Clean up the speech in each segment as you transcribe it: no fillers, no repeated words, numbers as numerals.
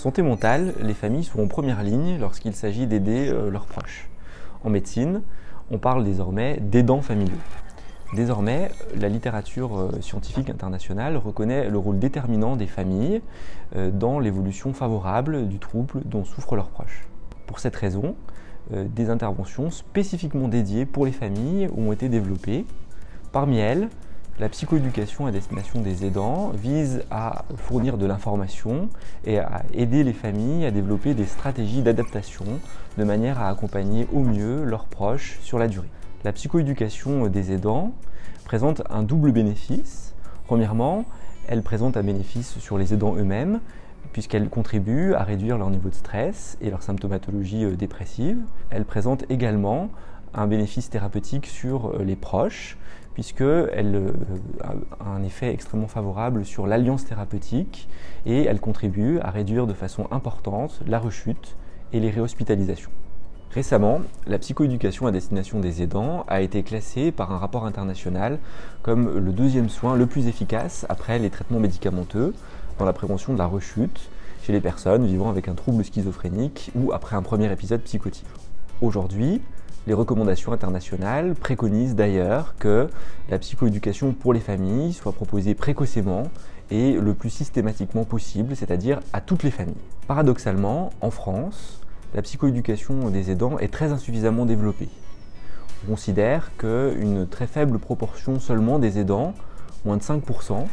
santé mentale, les familles sont en première ligne lorsqu'il s'agit d'aider leurs proches. En médecine, on parle désormais d'aidants familiaux. Désormais, la littérature scientifique internationale reconnaît le rôle déterminant des familles dans l'évolution favorable du trouble dont souffrent leurs proches. Pour cette raison, des interventions spécifiquement dédiées pour les familles ont été développées. Parmi elles, la psychoéducation à destination des aidants vise à fournir de l'information et à aider les familles à développer des stratégies d'adaptation de manière à accompagner au mieux leurs proches sur la durée. La psychoéducation des aidants présente un double bénéfice. Premièrement, elle présente un bénéfice sur les aidants eux-mêmes, puisqu'elle contribue à réduire leur niveau de stress et leur symptomatologie dépressive. Elle présente également un bénéfice thérapeutique sur les proches, puisqu'elle a un effet extrêmement favorable sur l'alliance thérapeutique et elle contribue à réduire de façon importante la rechute et les réhospitalisations. Récemment, la psychoéducation à destination des aidants a été classée par un rapport international comme le deuxième soin le plus efficace après les traitements médicamenteux dans la prévention de la rechute chez les personnes vivant avec un trouble schizophrénique ou après un premier épisode psychotique. Aujourd'hui, les recommandations internationales préconisent d'ailleurs que la psychoéducation pour les familles soit proposée précocement et le plus systématiquement possible, c'est-à-dire à toutes les familles. Paradoxalement, en France, la psychoéducation des aidants est très insuffisamment développée. On considère qu'une très faible proportion seulement des aidants, moins de 5%,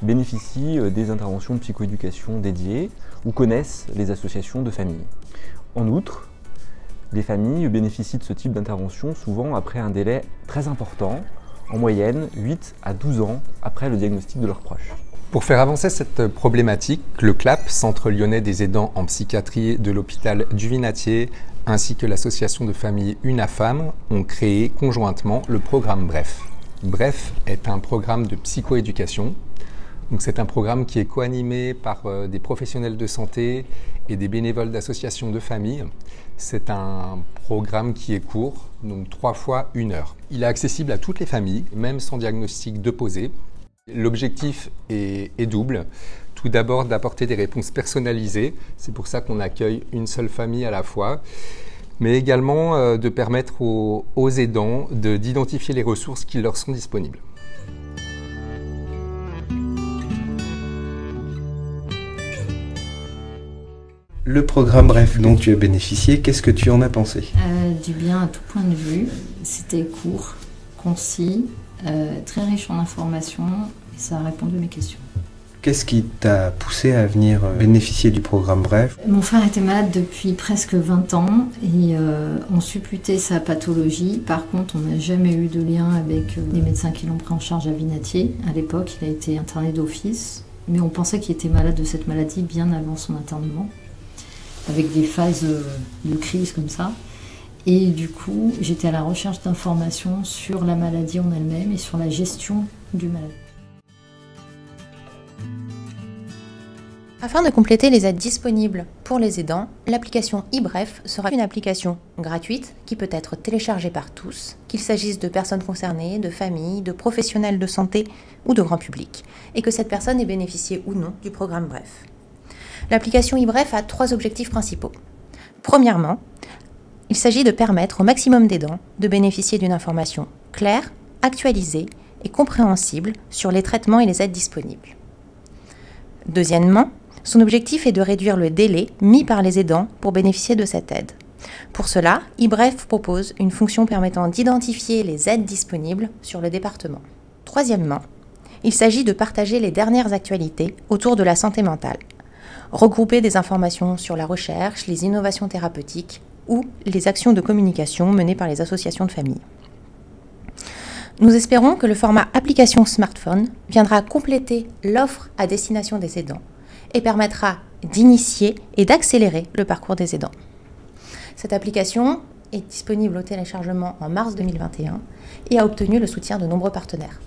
bénéficient des interventions de psychoéducation dédiées ou connaissent les associations de familles. En outre, les familles bénéficient de ce type d'intervention souvent après un délai très important, en moyenne 8 à 12 ans après le diagnostic de leurs proches. Pour faire avancer cette problématique, le CLAP, Centre lyonnais des aidants en psychiatrie de l'hôpital du Vinatier, ainsi que l'association de famille UNAFAM ont créé conjointement le programme BREF. BREF est un programme de psychoéducation. C'est un programme qui est co-animé par des professionnels de santé et des bénévoles d'associations de famille. C'est un programme qui est court, donc 3 fois 1 heure. Il est accessible à toutes les familles, même sans diagnostic de posé. L'objectif est double. Tout d'abord, d'apporter des réponses personnalisées. C'est pour ça qu'on accueille une seule famille à la fois. Mais également de permettre aux aidants d'identifier les ressources qui leur sont disponibles. Le programme BREF dont tu as bénéficié, qu'est-ce que tu en as pensé? Du bien à tout point de vue. C'était court, concis, très riche en informations et ça a répondu à mes questions. Qu'est-ce qui t'a poussé à venir bénéficier du programme BREF? Mon frère était malade depuis presque 20 ans et on supputait sa pathologie. Par contre, on n'a jamais eu de lien avec les médecins qui l'ont pris en charge à Vinatier. À l'époque, il a été interné d'office, mais on pensait qu'il était malade de cette maladie bien avant son internement, avec des phases de crise comme ça. Et du coup, j'étais à la recherche d'informations sur la maladie en elle-même et sur la gestion du malade. Afin de compléter les aides disponibles pour les aidants, l'application iBref sera une application gratuite qui peut être téléchargée par tous, qu'il s'agisse de personnes concernées, de familles, de professionnels de santé ou de grand public, et que cette personne ait bénéficié ou non du programme Bref. L'application iBref a 3 objectifs principaux. Premièrement, il s'agit de permettre au maximum d'aidants de bénéficier d'une information claire, actualisée et compréhensible sur les traitements et les aides disponibles. Deuxièmement, son objectif est de réduire le délai mis par les aidants pour bénéficier de cette aide. Pour cela, iBref propose une fonction permettant d'identifier les aides disponibles sur le département. Troisièmement, il s'agit de partager les dernières actualités autour de la santé mentale. Regrouper des informations sur la recherche, les innovations thérapeutiques ou les actions de communication menées par les associations de famille. Nous espérons que le format application smartphone viendra compléter l'offre à destination des aidants et permettra d'initier et d'accélérer le parcours des aidants. Cette application est disponible au téléchargement en mars 2021 et a obtenu le soutien de nombreux partenaires.